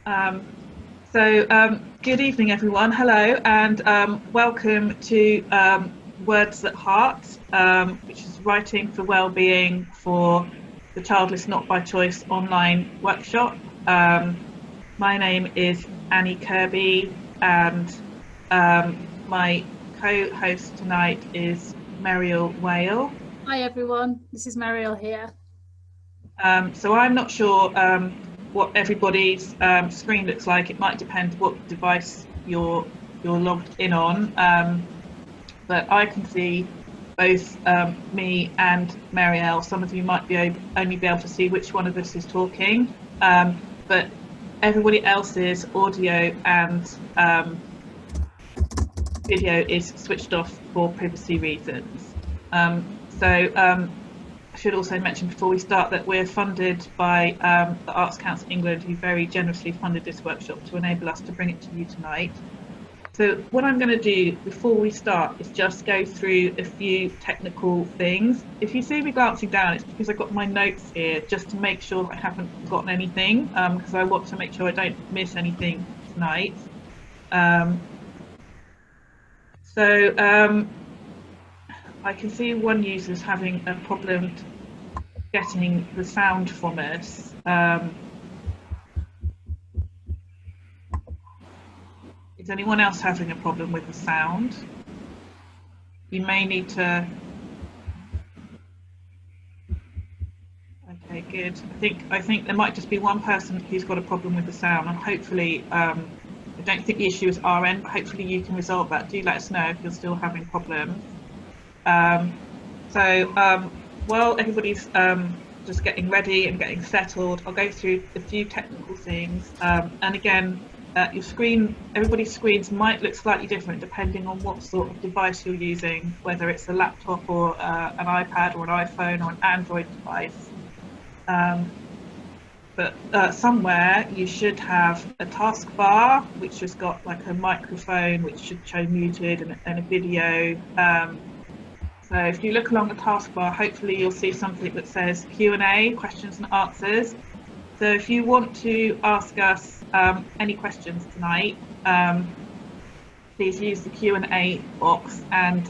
Um, Good evening, everyone. Hello, and welcome to Words at Heart, which is writing for Wellbeing for the Childless-Not-By-Choice online workshop. My name is Annie Kirby, and my co-host tonight is Muriel Whale. Hi everyone, this is Mariel here. So I'm not sure what everybody's screen looks like. It might depend what device you're logged in on, but I can see both me and Marielle. Some of you might be only be able to see which one of us is talking, but everybody else's audio and video is switched off for privacy reasons. I should also mention before we start that we're funded by the Arts Council England, who very generously funded this workshop to enable us to bring it to you tonight. So what I'm going to do before we start is just go through a few technical things. If you see me glancing down, it's because I've got my notes here just to make sure that I haven't forgotten anything, because I want to make sure I don't miss anything tonight. I can see one user is having a problem getting the sound from us. Is anyone else having a problem with the sound? You may need to... Okay, good. I think there might just be one person who's got a problem with the sound, and hopefully, I don't think the issue is our end, but hopefully you can resolve that. Do let us know if you're still having problems. While everybody's just getting ready and getting settled, I'll go through a few technical things. And again, your screen, everybody's screens might look slightly different depending on what sort of device you're using, whether it's a laptop or an iPad or an iPhone or an Android device. But somewhere you should have a taskbar which has got like a microphone which should show muted and a video. So if you look along the taskbar, hopefully you'll see something that says Q&A, questions and answers. So if you want to ask us any questions tonight, please use the Q&A box, and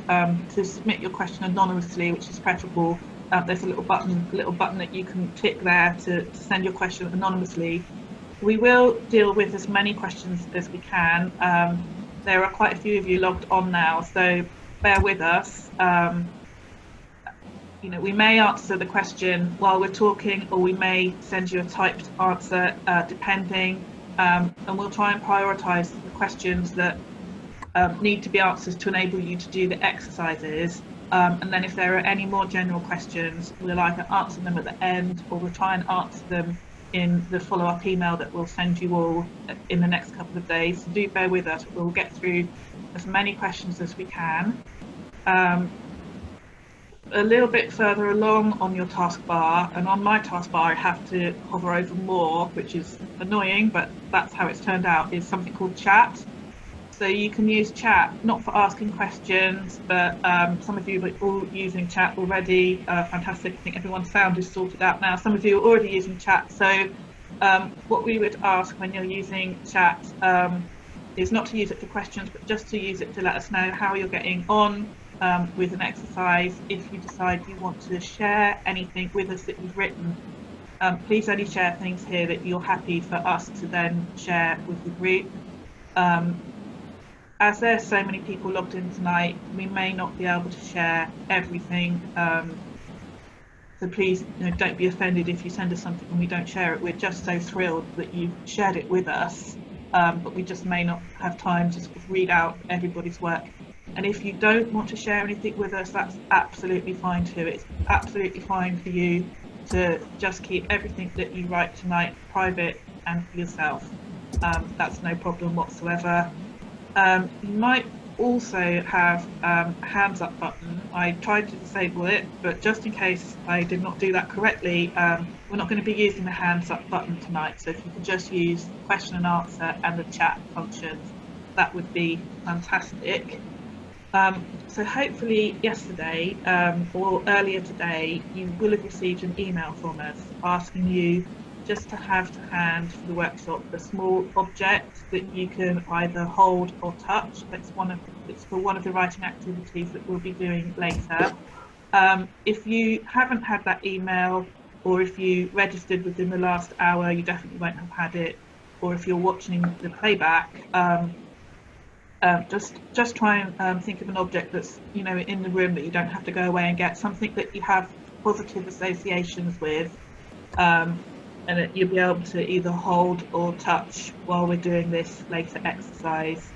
to submit your question anonymously, which is preferable, there's a little button that you can click there to send your question anonymously. We will deal with as many questions as we can. There are quite a few of you logged on now, so bear with us. We may answer the question while we're talking, or we may send you a typed answer, depending, and we'll try and prioritise the questions that need to be answered to enable you to do the exercises. And then if there are any more general questions, we'll either answer them at the end, or we'll try and answer them in the follow-up email that we'll send you all in the next couple of days. So do bear with us. We'll get through as many questions as we can. A little bit further along on your taskbar, and on my taskbar I have to hover over more, which is annoying, but that's how it's turned out, is something called chat. So you can use chat, not for asking questions, but some of you are all using chat already. Fantastic. I think everyone's sound is sorted out now. Some of you are already using chat. So what we would ask when you're using chat is not to use it for questions, but just to use it to let us know how you're getting on with an exercise. If you decide you want to share anything with us that you've written, please only share things here that you're happy for us to then share with the group. As there's so many people logged in tonight, we may not be able to share everything. So please, don't be offended if you send us something and we don't share it. We're just so thrilled that you've shared it with us, but we just may not have time to sort of read out everybody's work. And if you don't want to share anything with us, that's absolutely fine too. It's absolutely fine for you to just keep everything that you write tonight private and for yourself. That's no problem whatsoever. You might also have a hands up button. I tried to disable it, but just in case I did not do that correctly, we're not going to be using the hands up button tonight. So if you could just use question and answer and the chat functions, that would be fantastic. So hopefully yesterday or earlier today, you will have received an email from us asking you just to have to hand for the workshop a small object that you can either hold or touch. It's for one of the writing activities that we'll be doing later. If you haven't had that email, or if you registered within the last hour, you definitely won't have had it. Or if you're watching the playback, just try and think of an object that's in the room that you don't have to go away and get, something that you have positive associations with, and that you'll be able to either hold or touch while we're doing this later exercise.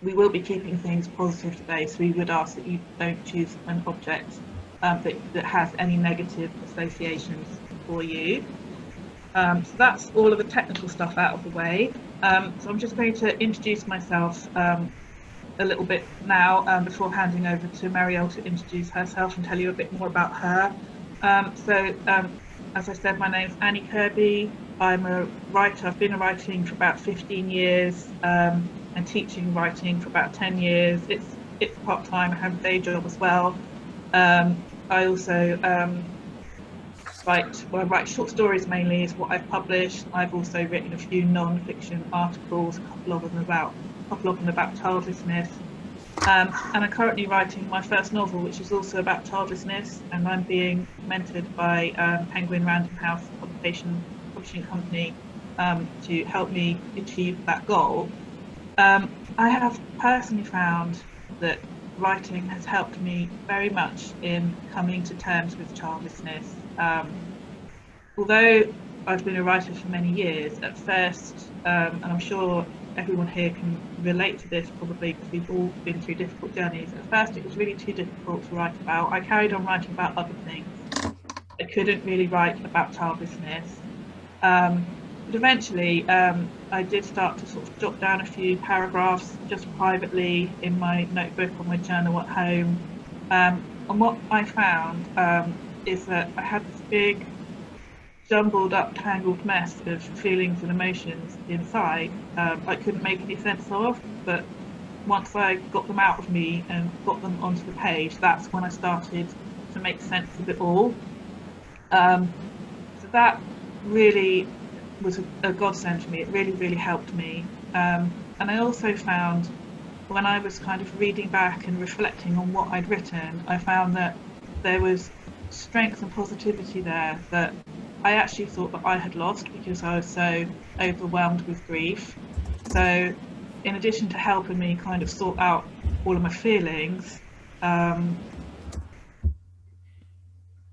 We will be keeping things positive today, so we would ask that you don't choose an object that has any negative associations for you. So that's all of the technical stuff out of the way. So I'm just going to introduce myself a little bit now before handing over to Marielle to introduce herself and tell you a bit more about her. As I said, my name's Annie Kirby. I'm a writer. I've been writing for about 15 years and teaching writing for about 10 years. It's part-time. I have a day job as well. I also write short stories mainly is what I've published. I've also written a few non-fiction articles, a couple of them about childlessness. And I'm currently writing my first novel, which is also about childlessness, and I'm being mentored by Penguin Random House publishing company to help me achieve that goal. I have personally found that writing has helped me very much in coming to terms with childlessness. Although I've been a writer for many years, at first, and I'm sure everyone here can relate to this probably because we've all been through difficult journeys, at first it was really too difficult to write about. I carried on writing about other things. I couldn't really write about childlessness. But eventually I did start to sort of jot down a few paragraphs just privately in my notebook or my journal at home. And what I found is that I had this big jumbled up, tangled mess of feelings and emotions inside I couldn't make any sense of, but once I got them out of me and got them onto the page, that's when I started to make sense of it all. So that really was a godsend to me. It really helped me. And I also found when I was kind of reading back and reflecting on what I'd written, I found that there was strength and positivity there that I actually thought that I had lost because I was so overwhelmed with grief. So in addition to helping me kind of sort out all of my feelings,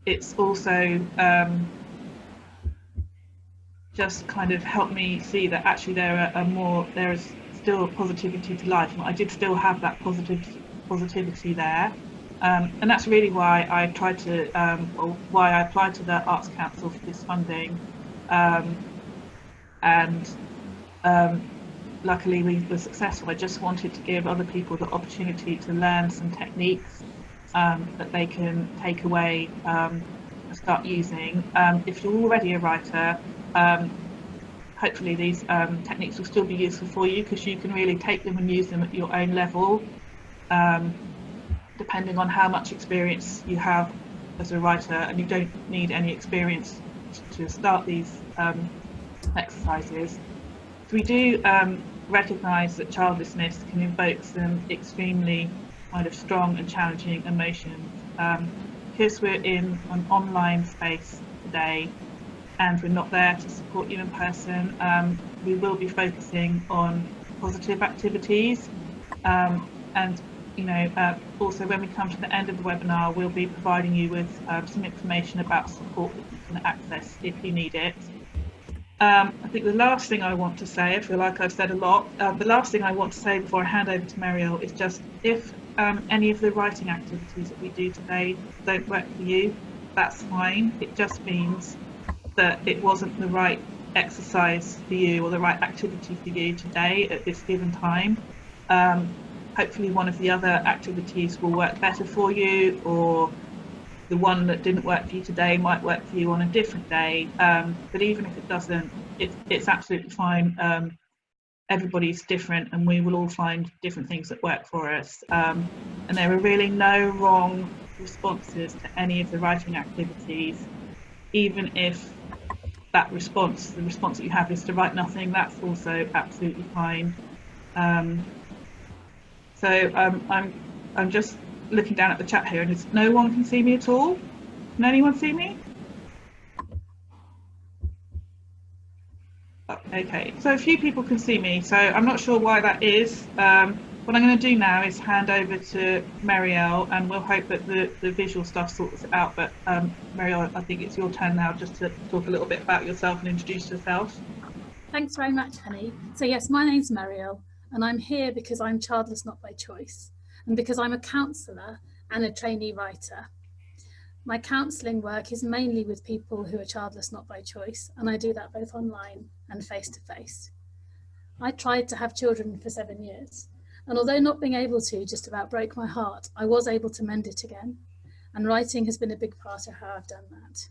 it's also just kind of helped me see that actually there is still positivity to life, and I did still have that positivity there. And that's really why I tried to, or why I applied to the Arts Council for this funding. Luckily we were successful. I just wanted to give other people the opportunity to learn some techniques that they can take away and start using. If you're already a writer, hopefully these techniques will still be useful for you because you can really take them and use them at your own level. Depending on how much experience you have as a writer, and you don't need any experience to start these exercises. So we do recognise that childlessness can invoke some extremely kind of strong and challenging emotions. Because we're in an online space today and we're not there to support you in person, we will be focusing on positive activities, and also when we come to the end of the webinar, we'll be providing you with some information about support that you can access if you need it. I think the last thing I want to say, I feel like I've said a lot, the last thing I want to say before I hand over to Marielle is just if any of the writing activities that we do today don't work for you, that's fine. It just means that it wasn't the right exercise for you or the right activity for you today at this given time. Hopefully one of the other activities will work better for you, or the one that didn't work for you today might work for you on a different day. But even if it doesn't, it's absolutely fine. Everybody's different and we will all find different things that work for us. And there are really no wrong responses to any of the writing activities, even if that response, the response that you have is to write nothing, that's also absolutely fine. I'm just looking down at the chat here, and no one can see me at all. Can anyone see me? Okay, so a few people can see me, so I'm not sure why that is. What I'm going to do now is hand over to Marielle, and we'll hope that the visual stuff sorts it out. But Marielle, I think it's your turn now, just to talk a little bit about yourself and introduce yourself. Thanks very much, Henny. So yes, my name's Marielle, and I'm here because I'm childless-not-by-choice, and because I'm a counsellor and a trainee writer. My counselling work is mainly with people who are childless not by choice, and I do that both online and face-to-face. I tried to have children for 7 years, and although not being able to just about broke my heart, I was able to mend it again, and writing has been a big part of how I've done that,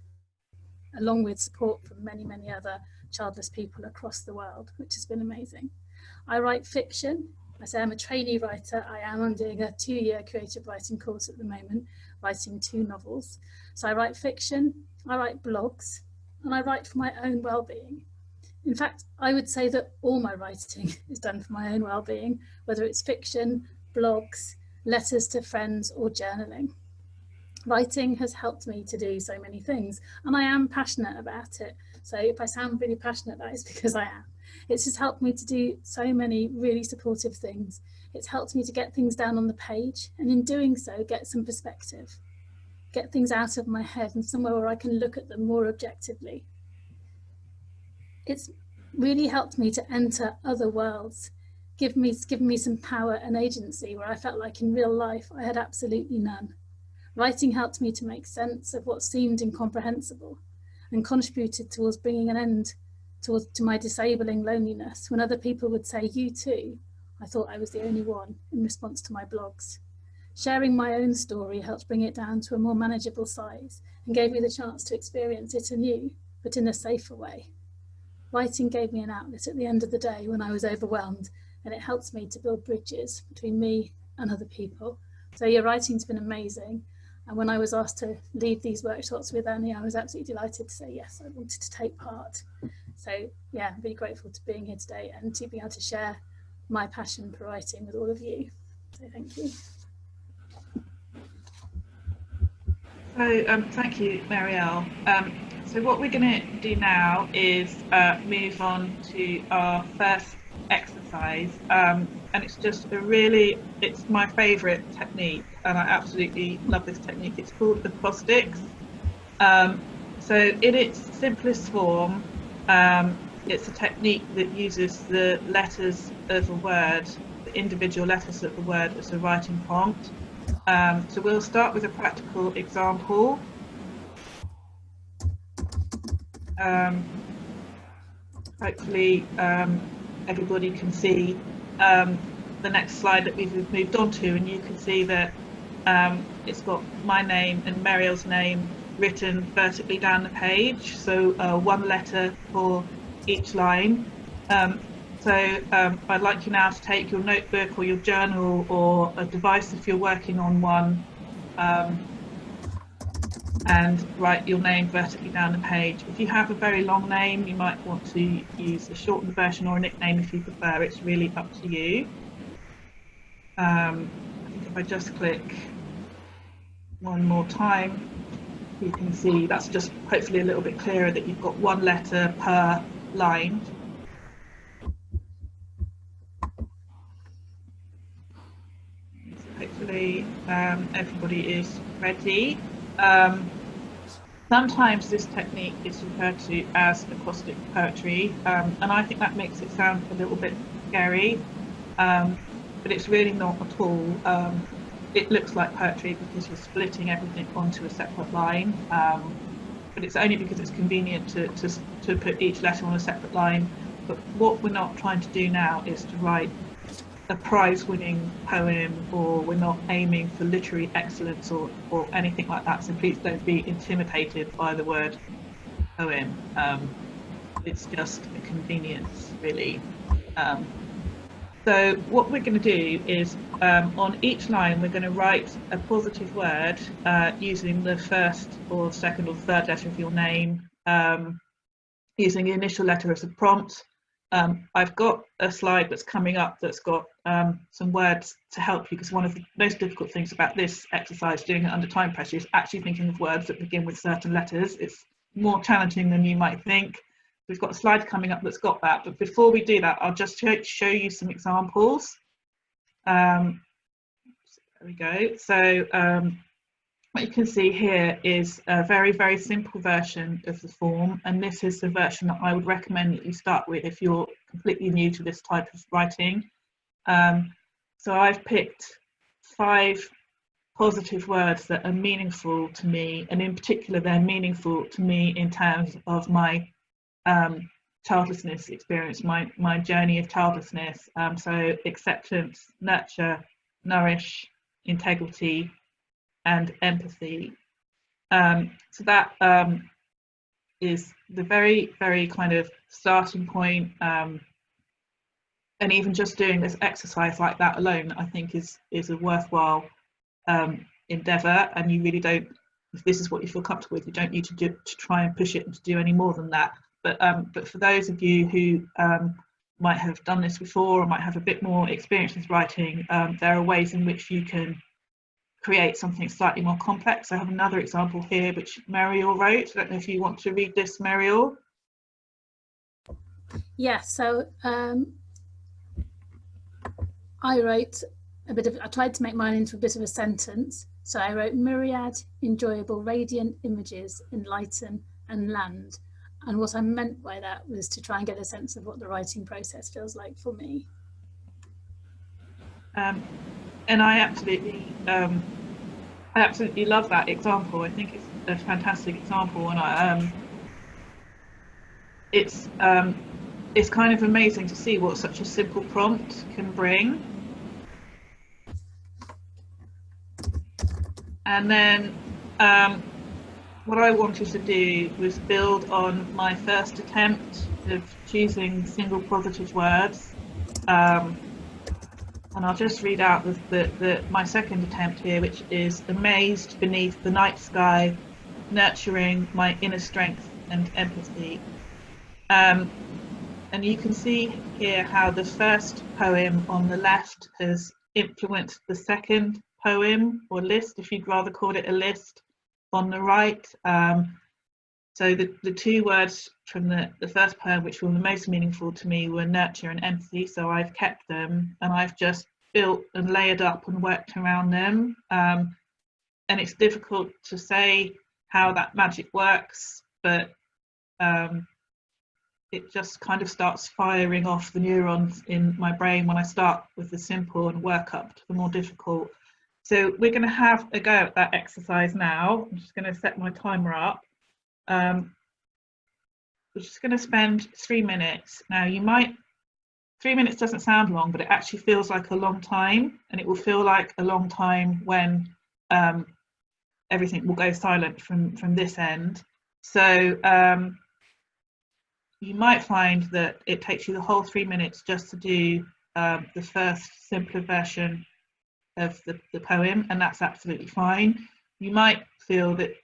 along with support from many, many other childless people across the world, which has been amazing. I write fiction. I say I'm a trainee writer. I'm doing a 2-year creative writing course at the moment, writing 2 novels. So I write fiction, I write blogs, and I write for my own well-being. In fact, I would say that all my writing is done for my own well-being, whether it's fiction, blogs, letters to friends, or journaling. Writing has helped me to do so many things, and I am passionate about it. So if I sound really passionate, that is because I am. It's just helped me to do so many really supportive things. It's helped me to get things down on the page, and in doing so, get some perspective, get things out of my head and somewhere where I can look at them more objectively. It's really helped me to enter other worlds, given me some power and agency where I felt like in real life I had absolutely none. Writing helped me to make sense of what seemed incomprehensible and contributed towards bringing an end to my disabling loneliness. When other people would say, "You too," I thought I was the only one in response to my blogs. Sharing my own story helped bring it down to a more manageable size and gave me the chance to experience it anew, but in a safer way. Writing gave me an outlet at the end of the day when I was overwhelmed, and it helps me to build bridges between me and other people. So your writing's been amazing. And when I was asked to lead these workshops with Annie, I was absolutely delighted to say yes, I wanted to take part. So yeah, I'm really grateful to being here today and to be able to share my passion for writing with all of you. So thank you. So thank you, Marielle. So what we're going to do now is move on to our first exercise, and it's just it's my favourite technique, and I absolutely love this technique. It's called acrostics. So in its simplest form, it's a technique that uses the letters of a word, the individual letters of the word, as a writing prompt. So we'll start with a practical example. Hopefully everybody can see the next slide that we've moved on to, and you can see that it's got my name and Marielle's name written vertically down the page, so 1 letter for each line. I'd like you now to take your notebook or your journal or a device if you're working on one, and write your name vertically down the page. If you have a very long name, you might want to use a shortened version or a nickname if you prefer. It's really up to you. I think if I just click one more time, you can see that's just hopefully a little bit clearer that you've got 1 letter per line. Hopefully everybody is ready. Sometimes this technique is referred to as acrostic poetry, and I think that makes it sound a little bit scary, but it's really not at all. It looks like poetry because you're splitting everything onto a separate line, but it's only because it's convenient to put each letter on a separate line. But what we're not trying to do now is to write a prize-winning poem, or we're not aiming for literary excellence or anything like that, so please don't be intimidated by the word poem. It's just a convenience, really. So what we're going to do is on each line we're going to write a positive word using the first or second or third letter of your name, using the initial letter as a prompt. I've got a slide that's coming up that's got some words to help you, because one of the most difficult things about this exercise, doing it under time pressure, is actually thinking of words that begin with certain letters. It's more challenging than you might think. We've got a slide coming up that's got that, but before we do that, I'll just show you some examples. There we go. So what you can see here is a very, very simple version of the form, and this is the version that I would recommend that you start with if you're completely new to this type of writing. So I've picked 5 positive words that are meaningful to me, and in particular they're meaningful to me in terms of my childlessness experience, my journey of childlessness. So acceptance, nurture, nourish, integrity, and empathy. So that is the very, very kind of starting point, and even just doing this exercise like that alone, I think is a worthwhile endeavour. And you really don't, if this is what you feel comfortable with, you don't need to try and push it and to do any more than that. But for those of you who might have done this before or might have a bit more experience with writing, there are ways in which you can create something slightly more complex. I have another example here which Muriel wrote. I don't know if you want to read this, Muriel. Yeah, so I tried to make mine into a bit of a sentence. So I wrote myriad enjoyable radiant images enlighten and land. And what I meant by that was to try and get a sense of what the writing process feels like for me. And I absolutely love that example. I think it's a fantastic example, and it's kind of amazing to see what such a simple prompt can bring. And then what I wanted to do was build on my first attempt of choosing single positive words. And I'll just read out my second attempt here, which is amazed beneath the night sky, nurturing my inner strength and empathy. And you can see here how the first poem on the left has influenced the second poem, or list, if you'd rather call it a list, on the right. So the 2 words from the first poem which were the most meaningful to me were nurture and empathy, so I've kept them and I've just built and layered up and worked around them. And it's difficult to say how that magic works, but it just kind of starts firing off the neurons in my brain when I start with the simple and work up to the more difficult. So we're going to have a go at that exercise now. I'm just going to set my timer up. We're just going to spend 3 minutes. Now 3 minutes doesn't sound long, but it actually feels like a long time, and it will feel like a long time when everything will go silent from this end. So you might find that it takes you the whole 3 minutes just to do the first simpler version of the poem, and that's absolutely fine. You might feel that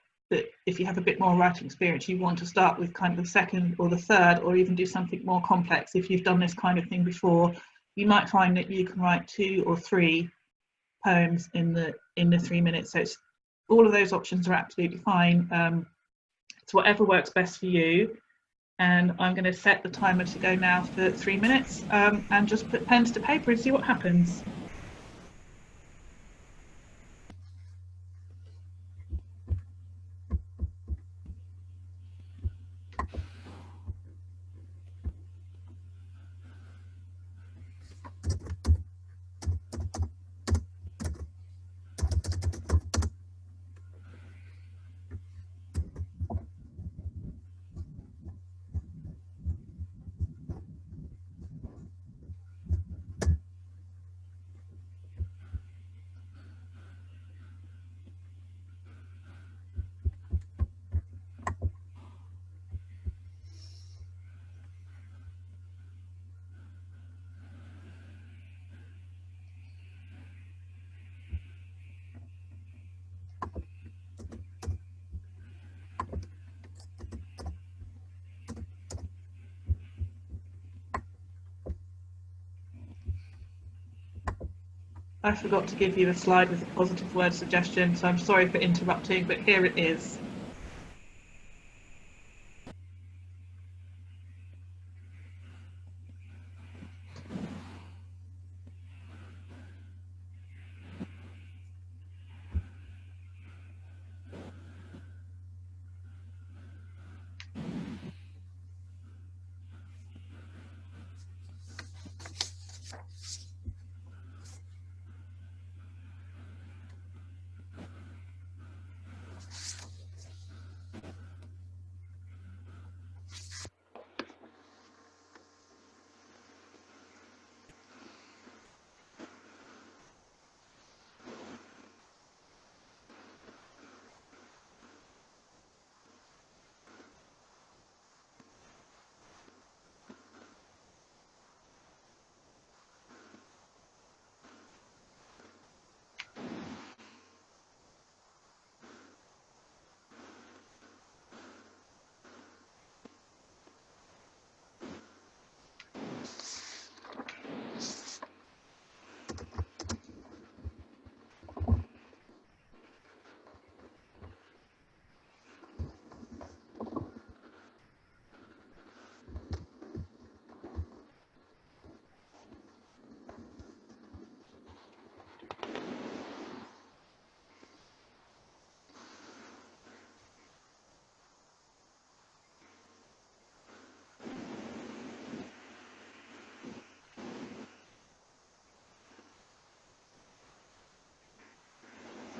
if you have a bit more writing experience, you want to start with kind of the second or the third, or even do something more complex. If you've done this kind of thing before, you might find that you can write 2 or 3 poems in the 3 minutes. So all of those options are absolutely fine. It's whatever works best for you. And I'm going to set the timer to go now for 3 minutes, and just put pens to paper and see what happens. I forgot to give you a slide with a positive word suggestion, so I'm sorry for interrupting, but here it is.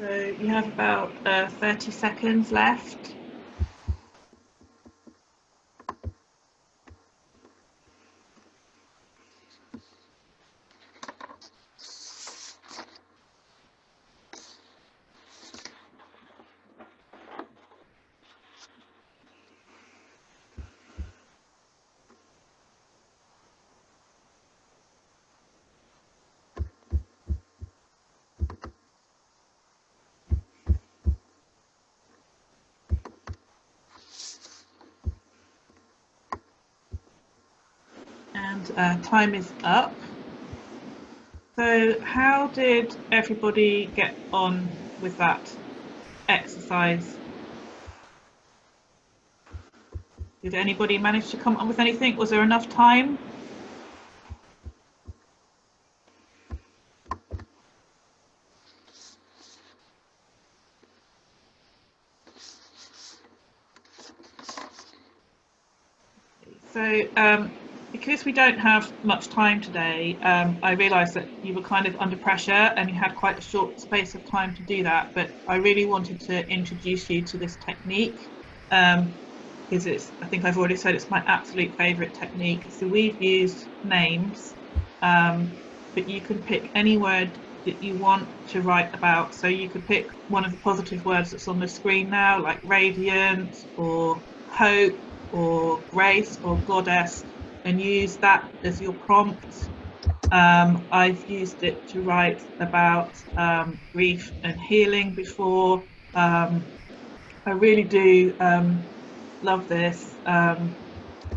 So you have about 30 seconds left. And time is up. So how did everybody get on with that exercise? Did anybody manage to come up with anything? Was there enough time? So because we don't have much time today, I realised that you were kind of under pressure and you had quite a short space of time to do that, but I really wanted to introduce you to this technique because I think I've already said it's my absolute favourite technique. So we've used names, but you can pick any word that you want to write about. So you could pick one of the positive words that's on the screen now, like radiant or hope or grace or goddess, and use that as your prompt. I've used it to write about grief and healing before. I really do love this, and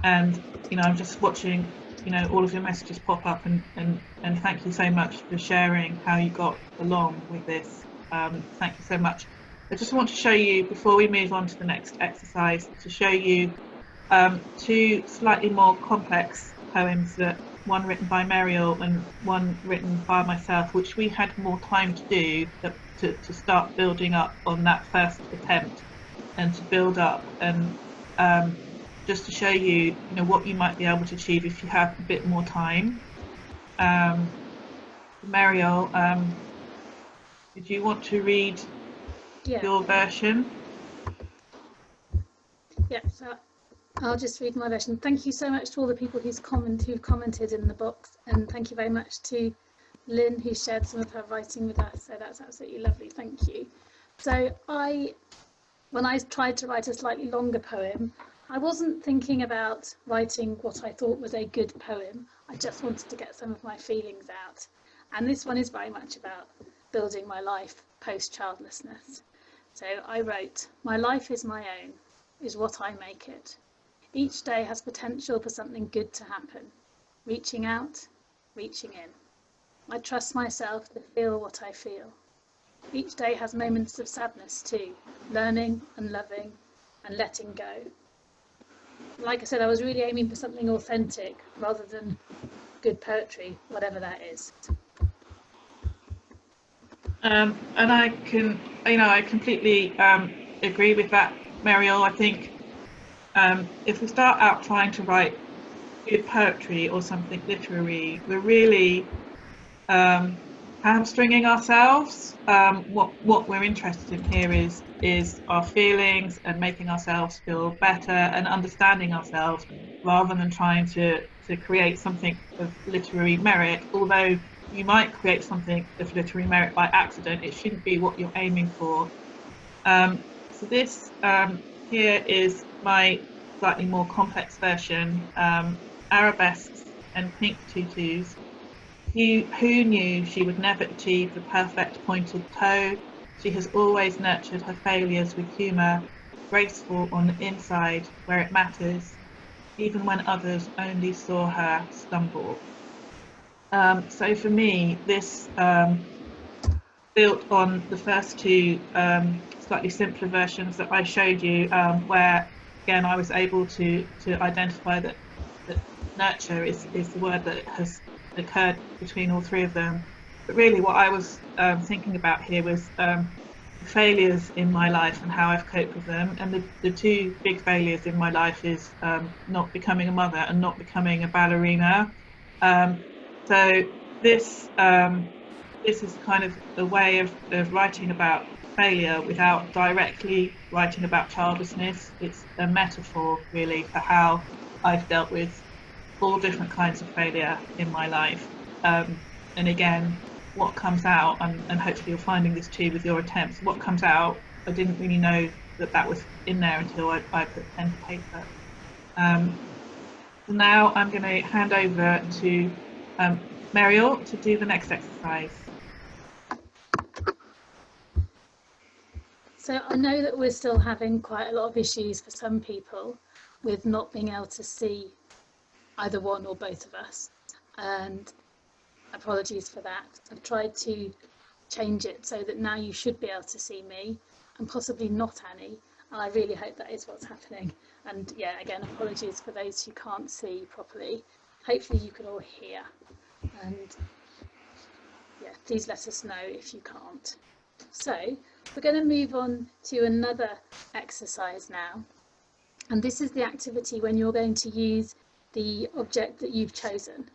I'm just watching all of your messages pop up, and thank you so much for sharing how you got along with this. Thank you so much. I just want to show you, before we move on to the next exercise, to show you two slightly more complex poems, one written by Muriel and one written by myself, which we had more time to do to start building up on that first attempt and to build up, and just to show you, what you might be able to achieve if you have a bit more time. Muriel, did you want to read your version? Yeah, so I'll just read my version. Thank you so much to all the people who've commented in the box, and thank you very much to Lynn, who shared some of her writing with us. So that's absolutely lovely. Thank you. So when I tried to write a slightly longer poem, I wasn't thinking about writing what I thought was a good poem. I just wanted to get some of my feelings out. And this one is very much about building my life post-childlessness. So I wrote, "My life is my own, is what I make it. Each day has potential for something good to happen. Reaching out, reaching in. I trust myself to feel what I feel. Each day has moments of sadness too, learning and loving and letting go. Like I said, I was really aiming for something authentic rather than good poetry, whatever that is. And I can, I completely agree with that, Mariel. I think if we start out trying to write good poetry or something literary, we're really hamstringing ourselves. What we're interested in here is our feelings and making ourselves feel better and understanding ourselves, rather than trying to create something of literary merit. Although you might create something of literary merit by accident, it shouldn't be what you're aiming for. So this here is my slightly more complex version, arabesques and pink tutus. Who knew she would never achieve the perfect pointed toe? She has always nurtured her failures with humour, graceful on the inside where it matters, even when others only saw her stumble. So for me, this built on the first two slightly simpler versions that I showed you, where again I was able to identify that nurture is the word that has occurred between all three of them. But really, what I was thinking about here was failures in my life and how I've coped with them. And the two big failures in my life is not becoming a mother and not becoming a ballerina. So this this is kind of a way of writing about failure without directly writing about childlessness. It's a metaphor really for how I've dealt with all different kinds of failure in my life. And again, what comes out, and hopefully you're finding this too with your attempts, what comes out, I didn't really know that was in there until I put pen to paper. So now I'm going to hand over to Mariel to do the next exercise. So I know that we're still having quite a lot of issues for some people with not being able to see either one or both of us, and apologies for that. I've tried to change it so that now you should be able to see me and possibly not Annie, and I really hope that is what's happening. And yeah, again, apologies for those who can't see properly. Hopefully you can all hear, and yeah, please let us know if you can't. So we're going to move on to another exercise now, and this is the activity when you're going to use the object that you've chosen.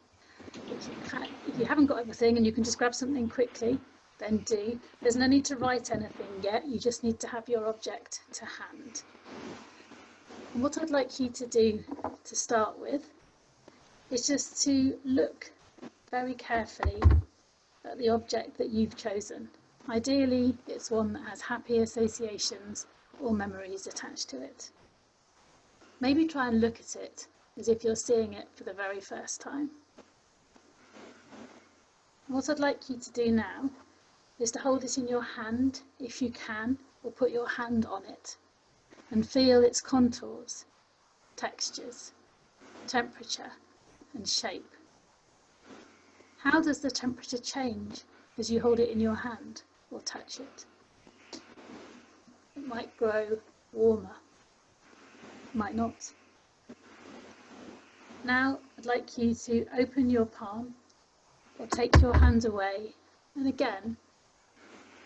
If you haven't got everything and you can just grab something quickly, then do. There's no need to write anything yet, you just need to have your object to hand. And what I'd like you to do to start with is just to look very carefully at the object that you've chosen. Ideally, it's one that has happy associations or memories attached to it. Maybe try and look at it as if you're seeing it for the very first time. What I'd like you to do now is to hold it in your hand if you can, or put your hand on it and feel its contours, textures, temperature and shape. How does the temperature change as you hold it in your hand or touch it? It might grow warmer, might not. Now I'd like you to open your palm or take your hand away and again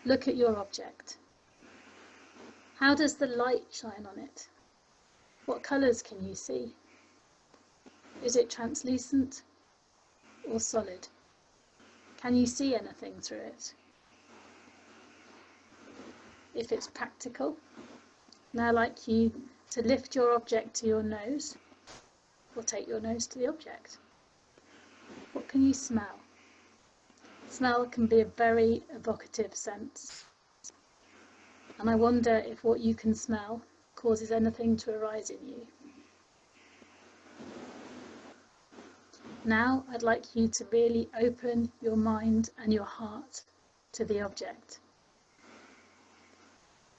look at your object. How does the light shine on it? What colours can you see? Is it translucent or solid? Can you see anything through it? If it's practical, now I'd like you to lift your object to your nose or take your nose to the object. What can you smell? Smell can be a very evocative sense, and I wonder if what you can smell causes anything to arise in you. Now I'd like you to really open your mind and your heart to the object.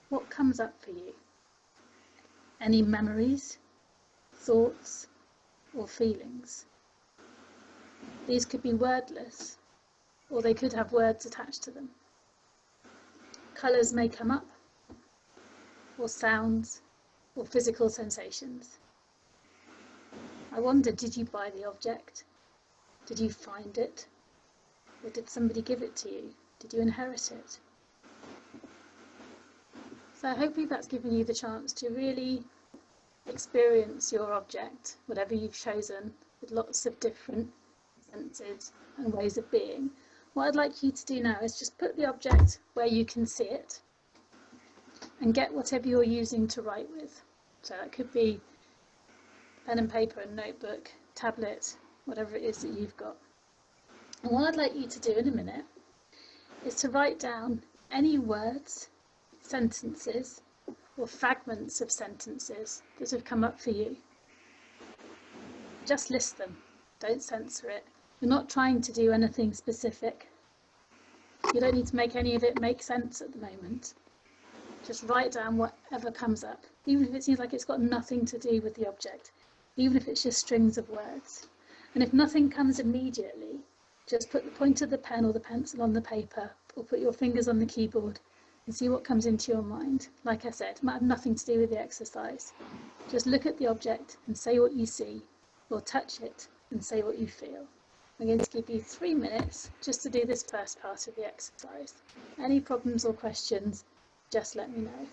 What comes up for you? Any memories, thoughts, or feelings? These could be wordless, or they could have words attached to them. Colours may come up, or sounds, or physical sensations. I wonder, did you buy the object? Did you find it? Or did somebody give it to you? Did you inherit it? So hopefully that's given you the chance to really experience your object, whatever you've chosen, with lots of different senses and ways of being. What I'd like you to do now is just put the object where you can see it and get whatever you're using to write with. So that could be pen and paper and notebook, tablet, whatever it is that you've got. And what I'd like you to do in a minute is to write down any words, sentences, or fragments of sentences that have come up for you. Just list them, don't censor it. You're not trying to do anything specific. You don't need to make any of it make sense at the moment. Just write down whatever comes up, even if it seems like it's got nothing to do with the object, even if it's just strings of words. And if nothing comes immediately, just put the point of the pen or the pencil on the paper, or put your fingers on the keyboard and see what comes into your mind. Like I said, it might have nothing to do with the exercise. Just look at the object and say what you see, or touch it and say what you feel. I'm going to give you 3 minutes just to do this first part of the exercise. Any problems or questions, just let me know.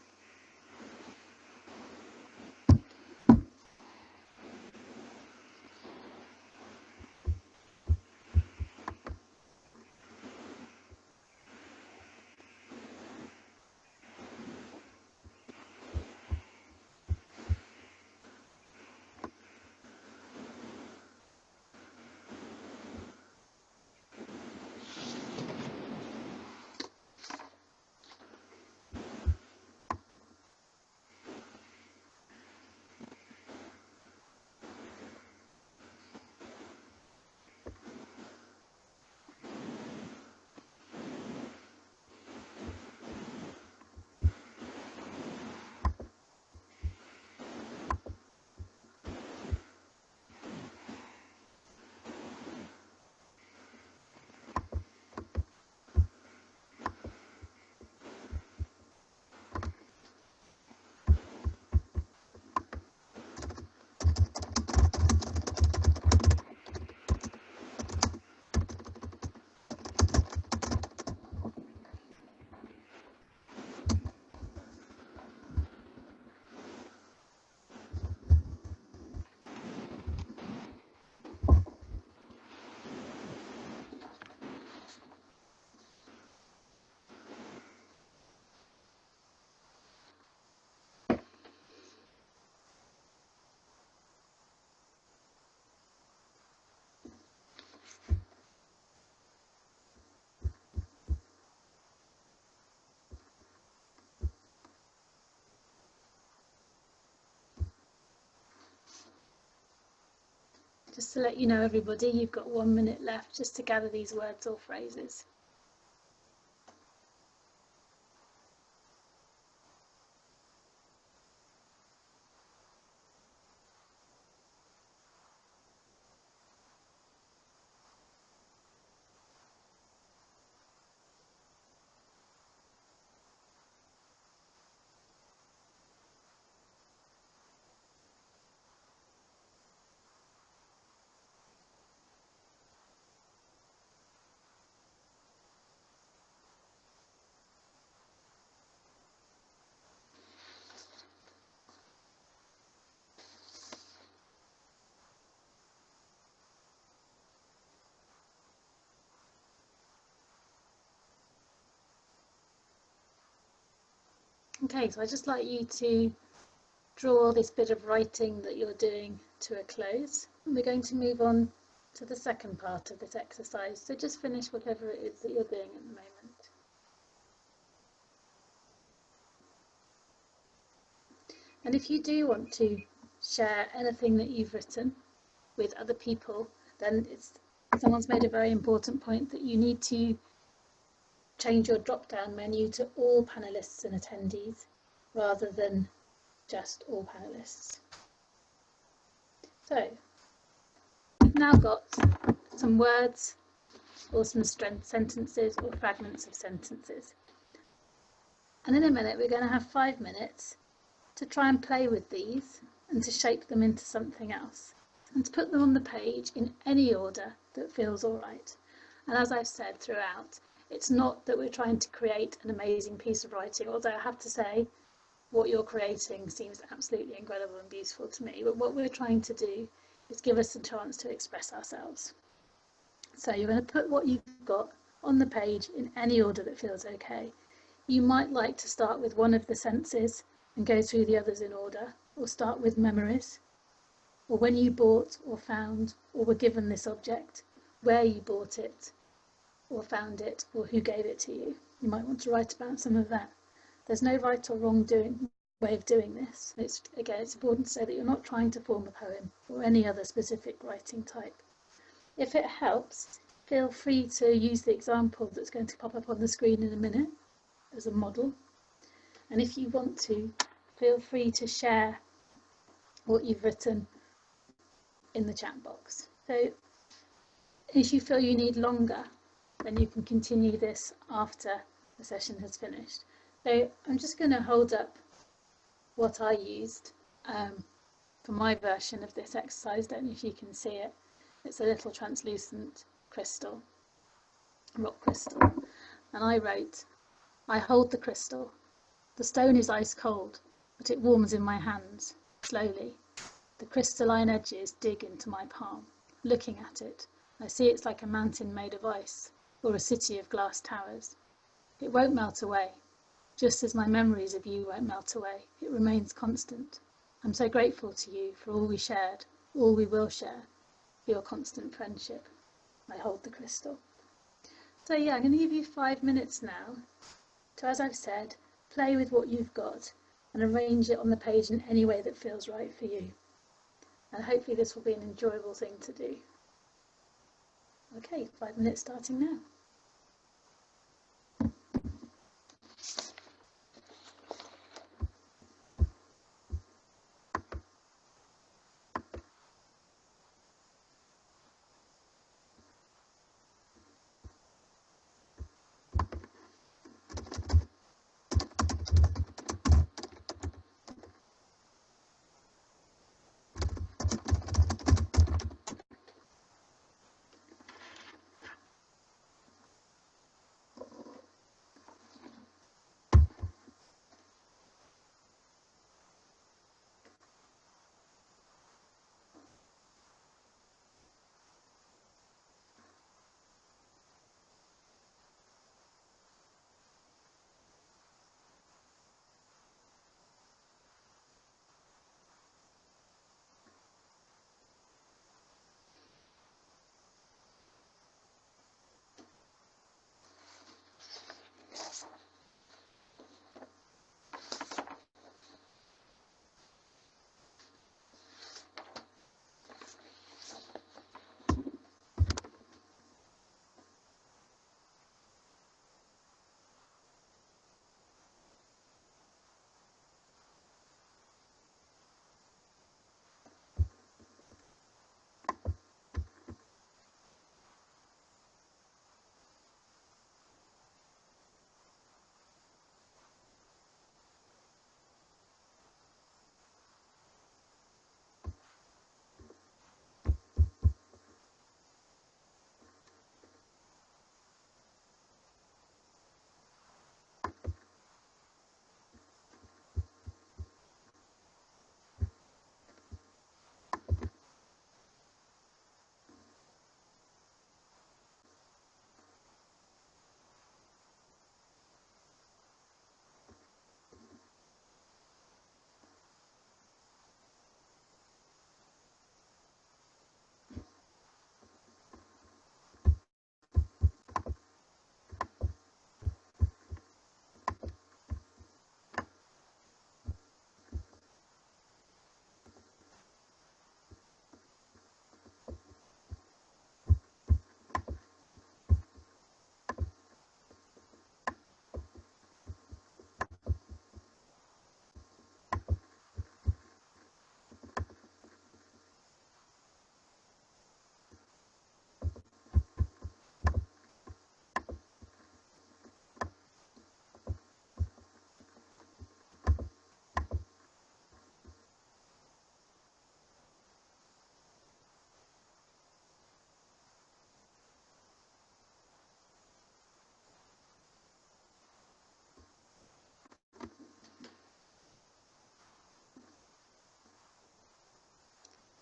Just to let you know, everybody, you've got 1 minute left just to gather these words or phrases. Okay, so I'd just like you to draw this bit of writing that you're doing to a close. And we're going to move on to the second part of this exercise. So just finish whatever it is that you're doing at the moment. And if you do want to share anything that you've written with other people, then someone's made a very important point that you need to change your drop-down menu to all panellists and attendees rather than just all panellists. So we've now got some words or some strength sentences or fragments of sentences. And in a minute, we're going to have 5 minutes to try and play with these and to shape them into something else and to put them on the page in any order that feels all right. And as I've said throughout, it's not that we're trying to create an amazing piece of writing, although I have to say what you're creating seems absolutely incredible and beautiful to me. But what we're trying to do is give us a chance to express ourselves. So you're going to put what you've got on the page in any order that feels okay. You might like to start with one of the senses and go through the others in order, or start with memories, or when you bought or found or were given this object, where you bought it or found it, or who gave it to you. You might want to write about some of that. There's no right or wrong way of doing this. It's important to say that you're not trying to form a poem or any other specific writing type. If it helps, feel free to use the example that's going to pop up on the screen in a minute as a model. And if you want to, feel free to share what you've written in the chat box. So if you feel you need longer, then you can continue this after the session has finished. So I'm just going to hold up what I used for my version of this exercise. Don't know if you can see it. It's a little translucent crystal, rock crystal. And I wrote, I hold the crystal. The stone is ice cold, but it warms in my hands, slowly. The crystalline edges dig into my palm. Looking at it, I see it's like a mountain made of ice, or a city of glass towers. It won't melt away, just as my memories of you won't melt away. It remains constant. I'm so grateful to you for all we shared, all we will share, for your constant friendship. I hold the crystal. So yeah, I'm going to give you 5 minutes now to, as I've said, play with what you've got and arrange it on the page in any way that feels right for you. And hopefully this will be an enjoyable thing to do. Okay, 5 minutes starting now.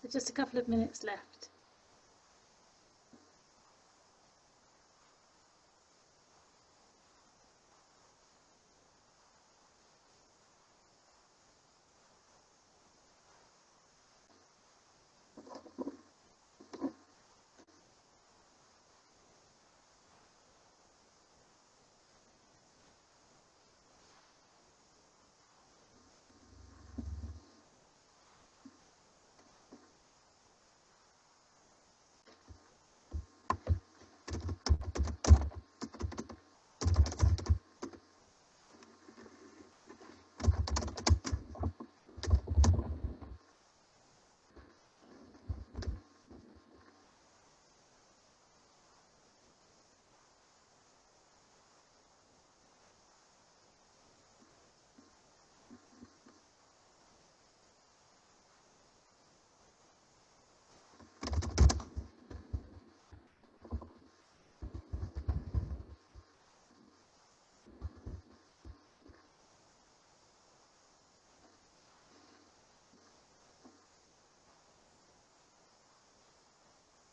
So just a couple of minutes left.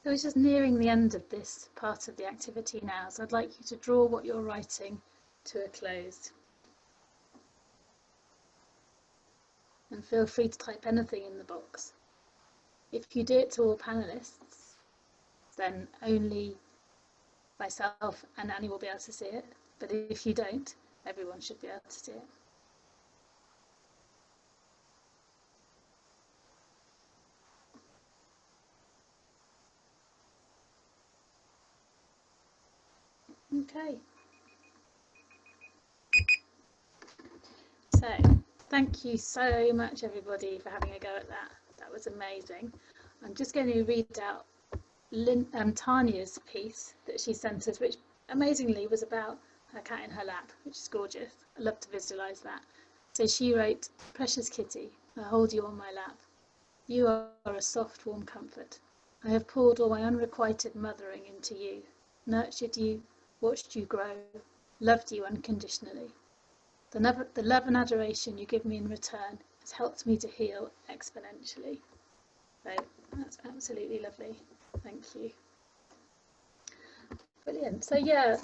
So it's just nearing the end of this part of the activity now, so I'd like you to draw what you're writing to a close. And feel free to type anything in the box. If you do it to all panellists, then only myself and Annie will be able to see it. But if you don't, everyone should be able to see it. Okay. So, thank you so much, everybody, for having a go at that. That was amazing. I'm just going to read out Tanya's piece that she sent us, which amazingly was about her cat in her lap, which is gorgeous. I love to visualise that. So she wrote, "Precious kitty, I hold you on my lap. You are a soft, warm comfort. I have poured all my unrequited mothering into you, nurtured you, watched you grow, loved you unconditionally. The love and adoration you give me in return has helped me to heal exponentially." So that's absolutely lovely. Thank you. Brilliant. So yeah,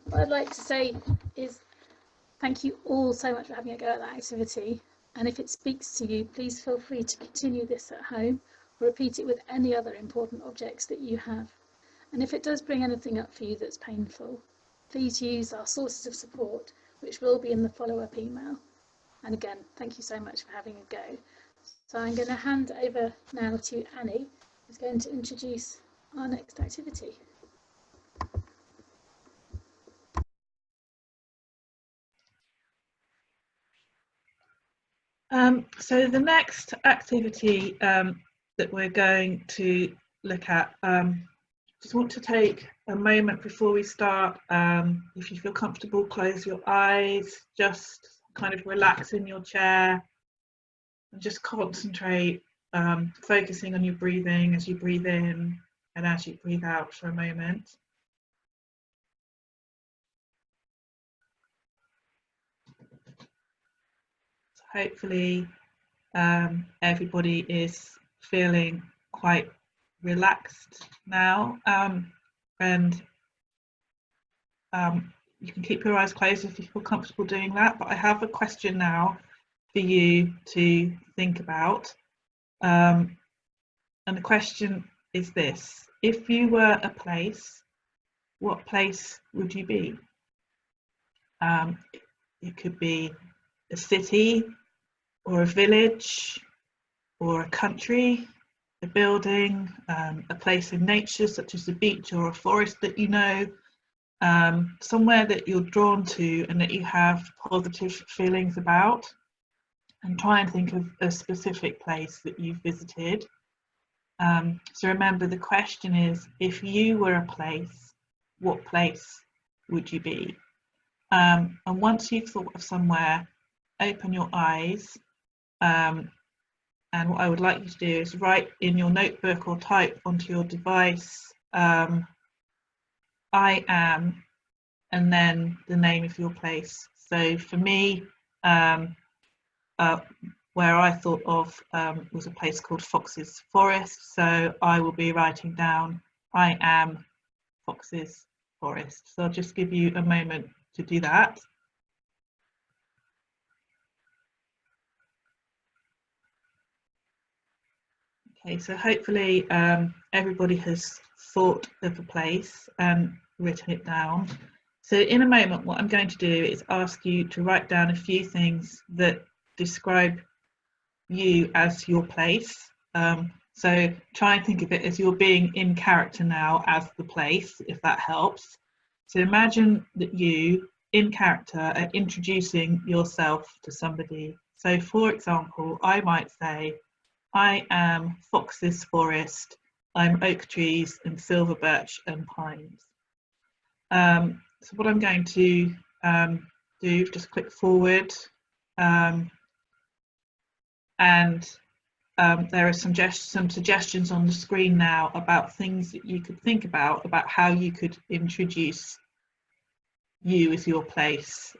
what I'd like to say is thank you all so much for having a go at that activity. And if it speaks to you, please feel free to continue this at home or repeat it with any other important objects that you have. And if it does bring anything up for you that's painful, please use our sources of support, which will be in the follow-up email. And again, thank you so much for having a go. So I'm going to hand over now to Annie, who's going to introduce our next activity. So the next activity that we're going to look at, just want to take a moment before we start. If you feel comfortable, close your eyes, just kind of relax in your chair and just concentrate, focusing on your breathing as you breathe in and as you breathe out for a moment. So hopefully everybody is feeling quite relaxed now, and you can keep your eyes closed if you feel comfortable doing that, but I have a question now for you to think about, and the question is this: if you were a place, what place would you be? It could be a city or a village or a country, a building, a place in nature such as a beach or a forest that you know, somewhere that you're drawn to and that you have positive feelings about, and try and think of a specific place that you've visited. So remember, the question is, if you were a place, what place would you be? And once you've thought of somewhere, open your eyes, and what I would like you to do is write in your notebook or type onto your device, I am, and then the name of your place. So for me, where I thought of was a place called Fox's Forest. So I will be writing down, I am Fox's Forest. So I'll just give you a moment to do that. Okay, so hopefully everybody has thought of a place and written it down. So in a moment, what I'm going to do is ask you to write down a few things that describe you as your place. So try and think of it as you're being in character now as the place, if that helps. So imagine that you, in character, are introducing yourself to somebody. So for example, I might say, I am Fox's Forest, I'm oak trees and silver birch and pines. So what I'm going to do, just click forward, and there are some suggestions on the screen now about things that you could think about how you could introduce you as your place.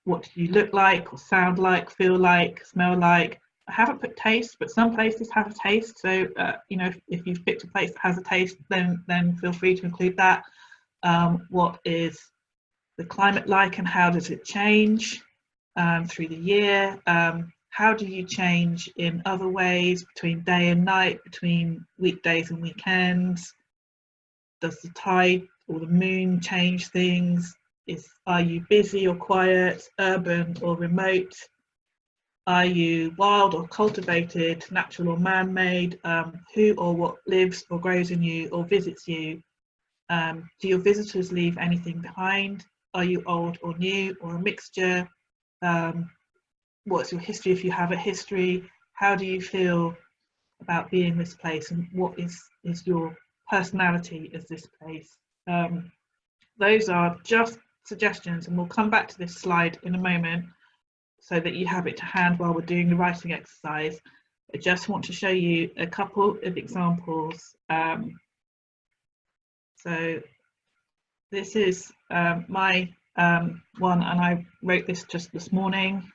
What do you look like or sound like, feel like, smell like? I haven't put taste, but some places have a taste. So you know, if you've picked a place that has a taste, then feel free to include that. What is the climate like and how does it change through the year? How do you change in other ways between day and night, between weekdays and weekends? Does the tide or the moon change things? Are you busy or quiet, urban or remote? Are you wild or cultivated, natural or man-made? Who or what lives or grows in you or visits you? Do your visitors leave anything behind? Are you old or new or a mixture? What's your history if you have a history? How do you feel about being in this place, and what is your personality as this place? Those are just suggestions, and we'll come back to this slide in a moment so that you have it to hand while we're doing the writing exercise. I just want to show you a couple of examples. So this is my one, and I wrote this just this morning.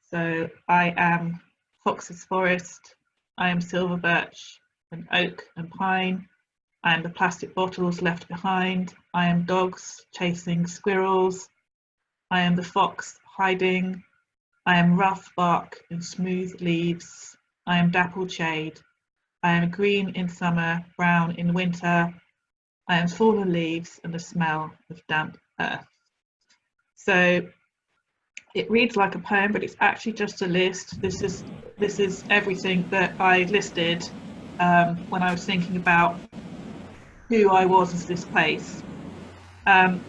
So I am Fox's Forest, I am silver birch and oak and pine, I am the plastic bottles left behind, I am dogs chasing squirrels, I am the fox hiding, I am rough bark and smooth leaves, I am dappled shade, I am green in summer, brown in winter, I am fallen leaves and the smell of damp earth. So it reads like a poem, but it's actually just a list. This is everything that I listed when I was thinking about who I was as this place. And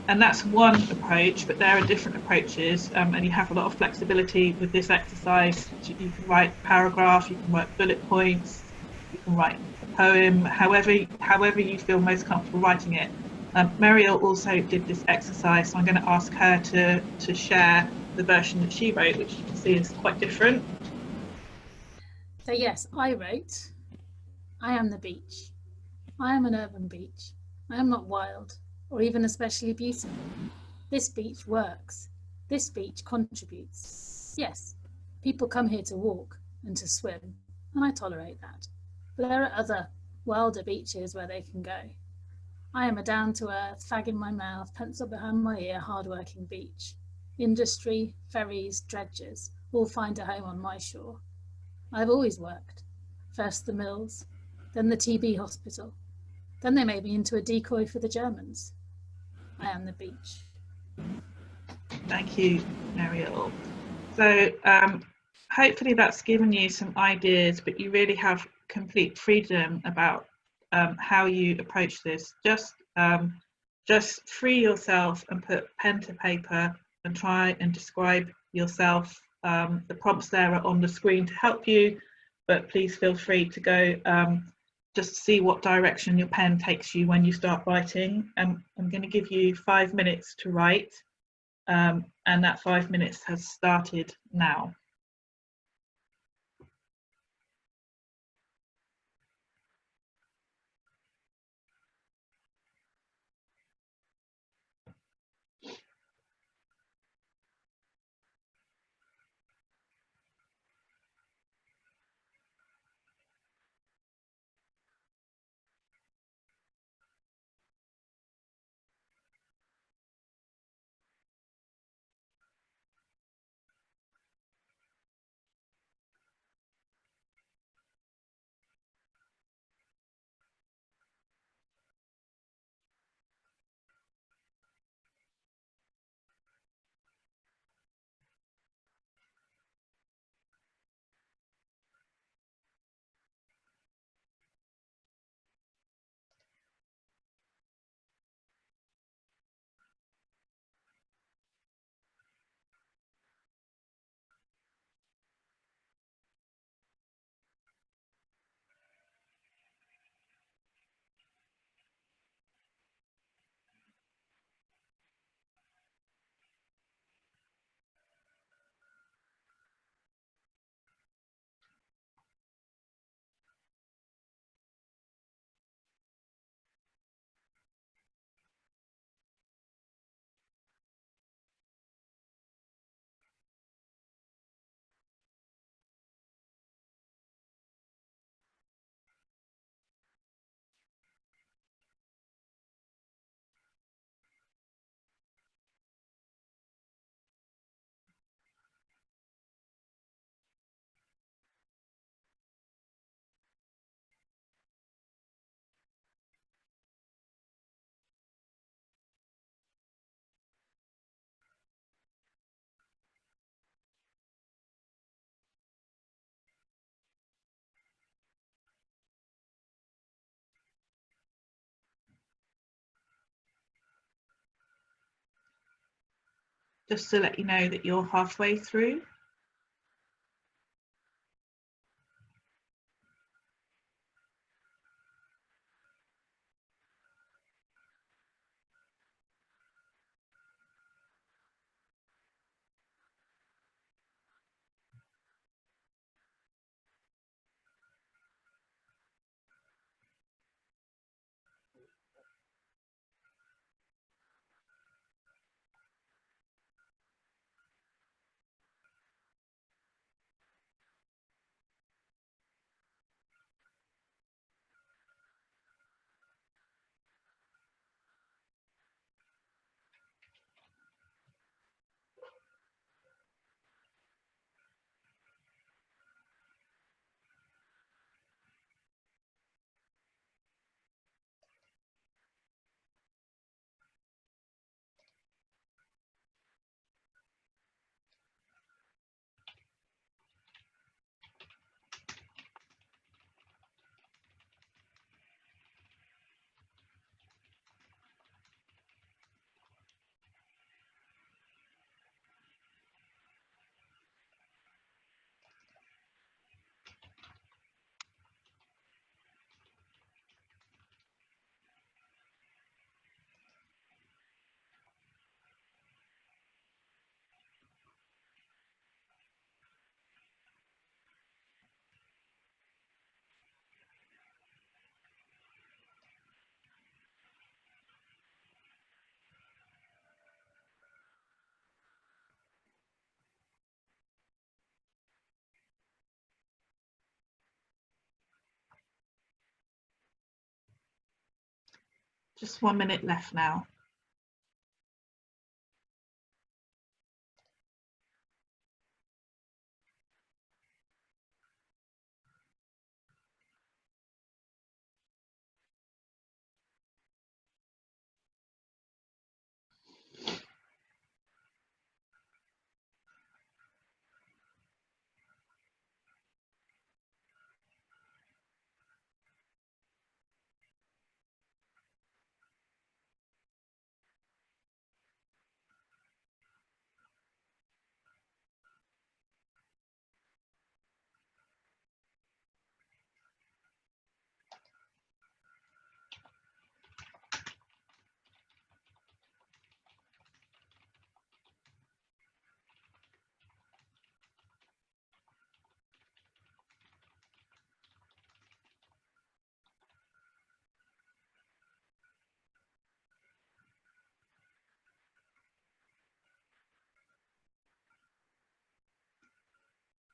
that's one approach, but there are different approaches, and you have a lot of flexibility with this exercise. You can write a paragraph, you can write bullet points, you can write a poem, however you feel most comfortable writing it. Muriel also did this exercise, so I'm going to ask her to share the version that she wrote, which you can see is quite different. So yes, I wrote, I am the beach. I am an urban beach. I am not wild or even especially beautiful. This beach works. This beach contributes. Yes, people come here to walk and to swim, and I tolerate that. But there are other, wilder beaches where they can go. I am a down-to-earth, fag in my mouth, pencil behind my ear, hard-working beach. Industry, ferries, dredgers all find a home on my shore. I've always worked. First the mills, then the TB hospital. Then they made me into a decoy for the Germans. I am the beach. Thank you, Muriel. So hopefully that's given you some ideas, but you really have complete freedom about how you approach this. Just free yourself and put pen to paper and try and describe yourself. The prompts there are on the screen to help you, but please feel free to go just see what direction your pen takes you when you start writing. I'm going to give you 5 minutes to write, and that 5 minutes has started now. just to let you know that you're halfway through. Just 1 minute left now.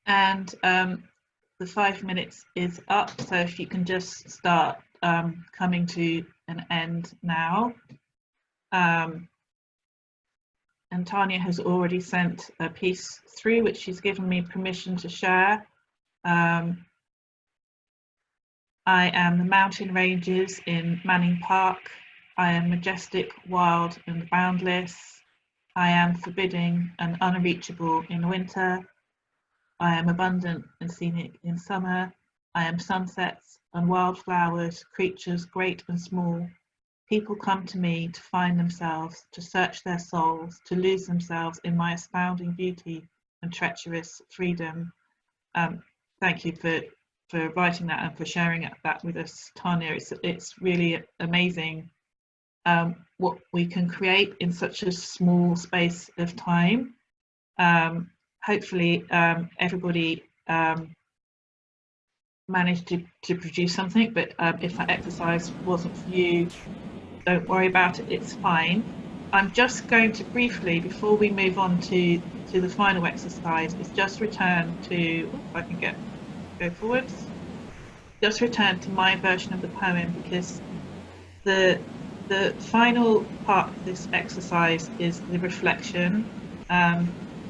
And the 5 minutes is up, so if you can just start coming to an end now. And Tanya has already sent a piece through which she's given me permission to share. I am the mountain ranges in Manning Park. I am majestic, wild and boundless. I am forbidding and unreachable in winter. I am abundant and scenic in summer. I am sunsets and wildflowers, creatures great and small. People come to me to find themselves, to search their souls, to lose themselves in my astounding beauty and treacherous freedom. Thank you for writing that and for sharing that with us, Tanya. It's really amazing what we can create in such a small space of time. Hopefully everybody managed to produce something, but if that exercise wasn't for you, don't worry about it, it's fine. I'm just going to briefly, before we move on to the final exercise, is just return to, if I can go forwards, just return to my version of the poem, because the final part of this exercise is the reflection,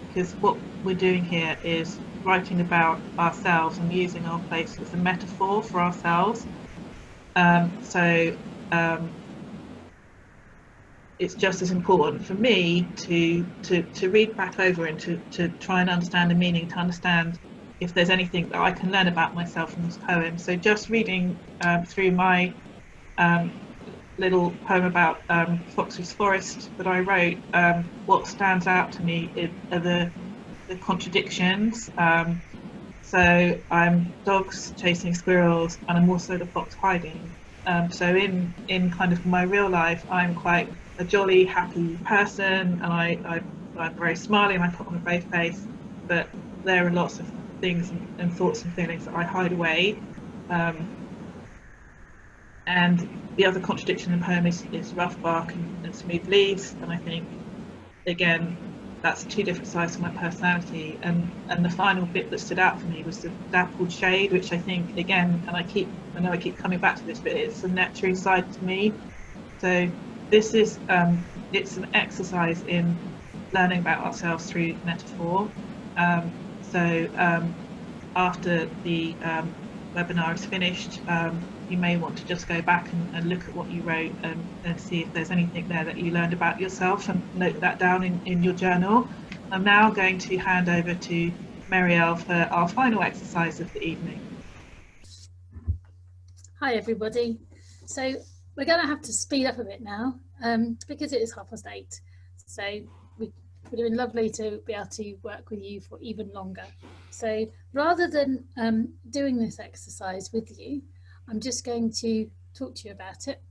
because what we're doing here is writing about ourselves and using our place as a metaphor for ourselves. It's just as important for me to read back over and to try and understand the meaning, to understand if there's anything that I can learn about myself from this poem. So just reading through my little poem about Fox's Forest that I wrote, what stands out to me are the contradictions. So I'm dogs chasing squirrels, and I'm also the fox hiding. So in kind of my real life, I'm quite a jolly, happy person, and I'm very smiley and I put on a brave face. But there are lots of things and thoughts and feelings that I hide away. And the other contradiction in the poem is rough bark and smooth leaves. And I think, again, that's two different sides of my personality. And the final bit that stood out for me was the dappled shade, which I think, again, and I know I keep coming back to this, but it's the nurturing side to me. So this is, it's an exercise in learning about ourselves through metaphor. After the webinar is finished, you may want to just go back and look at what you wrote and see if there's anything there that you learned about yourself, and note that down in your journal. I'm now going to hand over to Marielle for our final exercise of the evening. Hi everybody. So we're going to have to speed up a bit now because it is 8:30. So it would have been lovely to be able to work with you for even longer. So rather than doing this exercise with you, I'm just going to talk to you about it.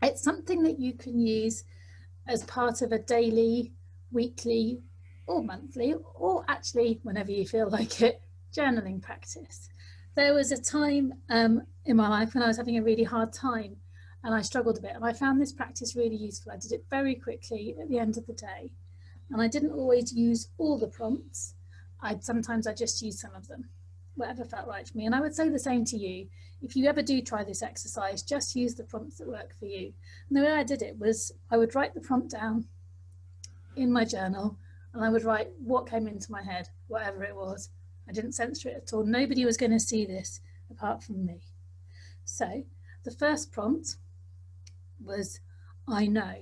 It's something that you can use as part of a daily, weekly, or monthly, or actually whenever you feel like it, journaling practice. There was a time in my life when I was having a really hard time and I struggled a bit, and I found this practice really useful. I did it very quickly at the end of the day, and I didn't always use all the prompts. Sometimes I just used some of them, whatever felt right for me. And I would say the same to you. If you ever do try this exercise, just use the prompts that work for you. And the way I did it was I would write the prompt down in my journal, and I would write what came into my head, whatever it was. I didn't censor it at all. Nobody was going to see this apart from me. So the first prompt was, I know.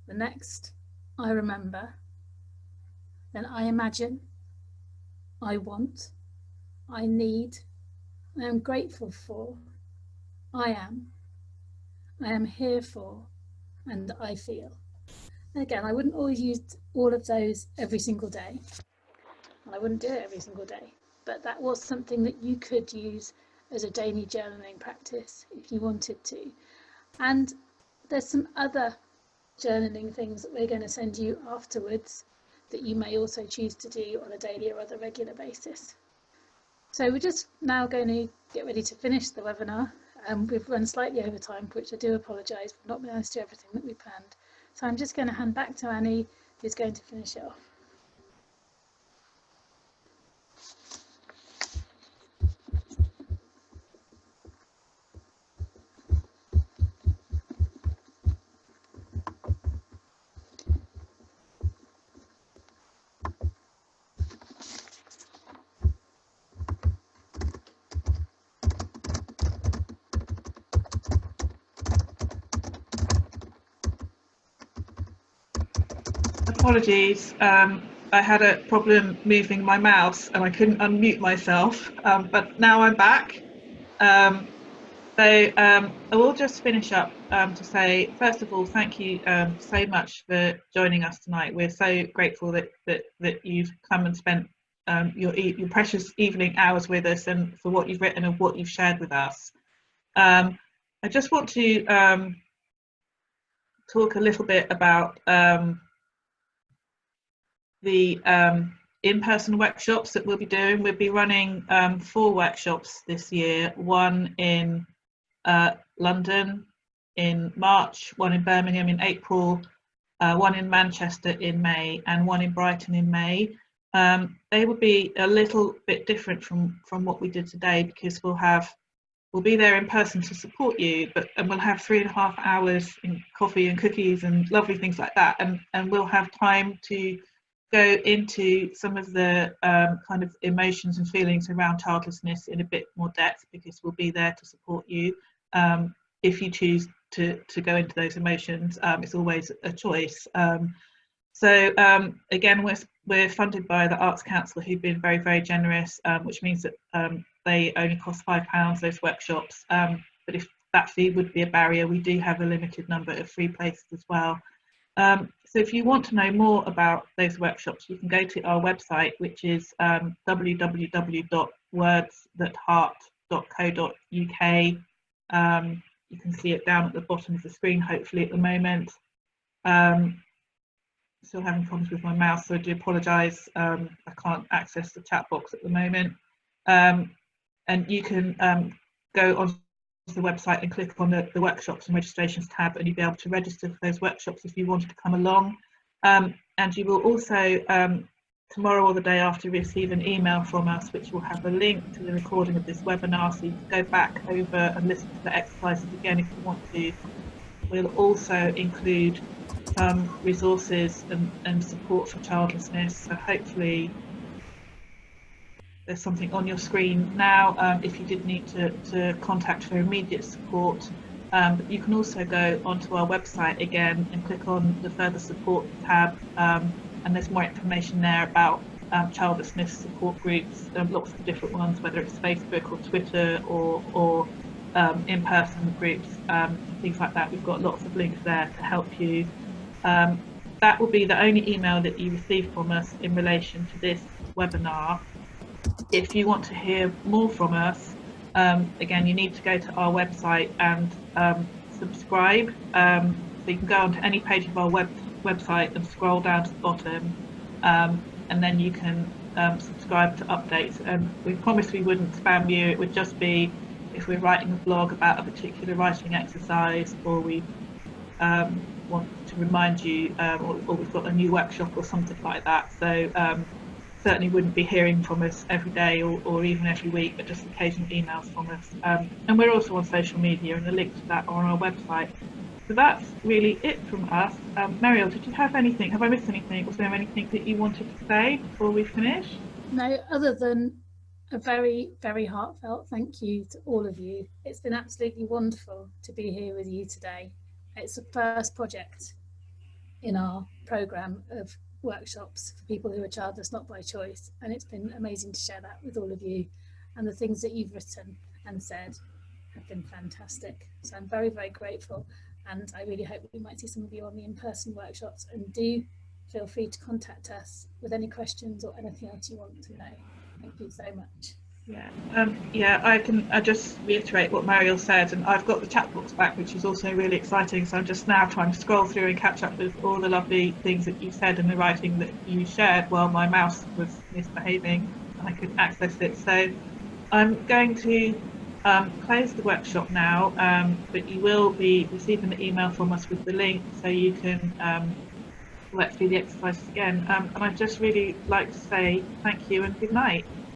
The next, I remember. Then I imagine, I want, I need, I am grateful for, I am here for, and I feel. And again, I wouldn't always use all of those every single day, and I wouldn't do it every single day, but that was something that you could use as a daily journaling practice if you wanted to. And there's some other journaling things that we're going to send you afterwards that you may also choose to do on a daily or other regular basis. So we're just now going to get ready to finish the webinar. We've run slightly over time, for which I do apologise. We've not been able to do everything that we planned. So I'm just going to hand back to Annie, who's going to finish it off. Apologies, I had a problem moving my mouse and I couldn't unmute myself, but now I'm back. I will just finish up to say, first of all, thank you so much for joining us tonight. We're so grateful that you've come and spent your precious evening hours with us, and for what you've written and what you've shared with us. I just want to talk a little bit about the in-person workshops that we'll be doing. We'll be running 4 workshops this year, one in London in March, one in Birmingham in April, one in Manchester in May, and one in Brighton in May. They will be a little bit different from what we did today, because we'll be there in person to support you, and we'll have 3.5 hours in coffee and cookies and lovely things like that, and we'll have time to go into some of the kind of emotions and feelings around childlessness in a bit more depth, because we'll be there to support you. If you choose to go into those emotions, it's always a choice. Again, we're funded by the Arts Council, who've been very, very generous, which means that they only cost £5, those workshops. But that fee would be a barrier. We do have a limited number of free places as well. So if you want to know more about those workshops, you can go to our website, which is www.wordsthatheart.co.uk. You can see it down at the bottom of the screen, hopefully, at the moment. Still having problems with my mouse, so I do apologise. I can't access the chat box at the moment. And you can go on the website and click on the workshops and registrations tab, and you'll be able to register for those workshops if you wanted to come along. And you will also tomorrow or the day after receive an email from us which will have a link to the recording of this webinar, so you can go back over and listen to the exercises again if you want to. We'll also include some resources and support for childlessness, so hopefully there's something on your screen now if you did need to contact for immediate support. But you can also go onto our website again and click on the further support tab, and there's more information there about childlessness support groups, lots of different ones, whether it's Facebook or Twitter or in-person groups, things like that. We've got lots of links there to help you. That will be the only email that you receive from us in relation to this webinar. If you want to hear more from us, again, you need to go to our website and subscribe. So you can go onto any page of our website and scroll down to the bottom, and then you can subscribe to updates. And we promised we wouldn't spam you. It would just be if we're writing a blog about a particular writing exercise, or we want to remind you, or we've got a new workshop or something like that. So certainly wouldn't be hearing from us every day or even every week, but just occasional emails from us. And we're also on social media, and the link to that are on our website. So that's really it from us. Mariel, did you have anything? Have I missed anything? Was there anything that you wanted to say before we finish? No, other than a very, very heartfelt thank you to all of you. It's been absolutely wonderful to be here with you today. It's the first project in our programme of workshops for people who are childless not by choice, and it's been amazing to share that with all of you, and the things that you've written and said have been fantastic. So I'm very, very grateful, and I really hope we might see some of you on the in-person workshops, and do feel free to contact us with any questions or anything else you want to know. Thank you so much. Yeah, I just reiterate what Mariel said, and I've got the chat box back, which is also really exciting, so I'm just now trying to scroll through and catch up with all the lovely things that you said and the writing that you shared while my mouse was misbehaving and I couldn't access it. So I'm going to close the workshop now, but you will be receiving the email from us with the link, so you can work through the exercises again. And I'd just really like to say thank you and good night.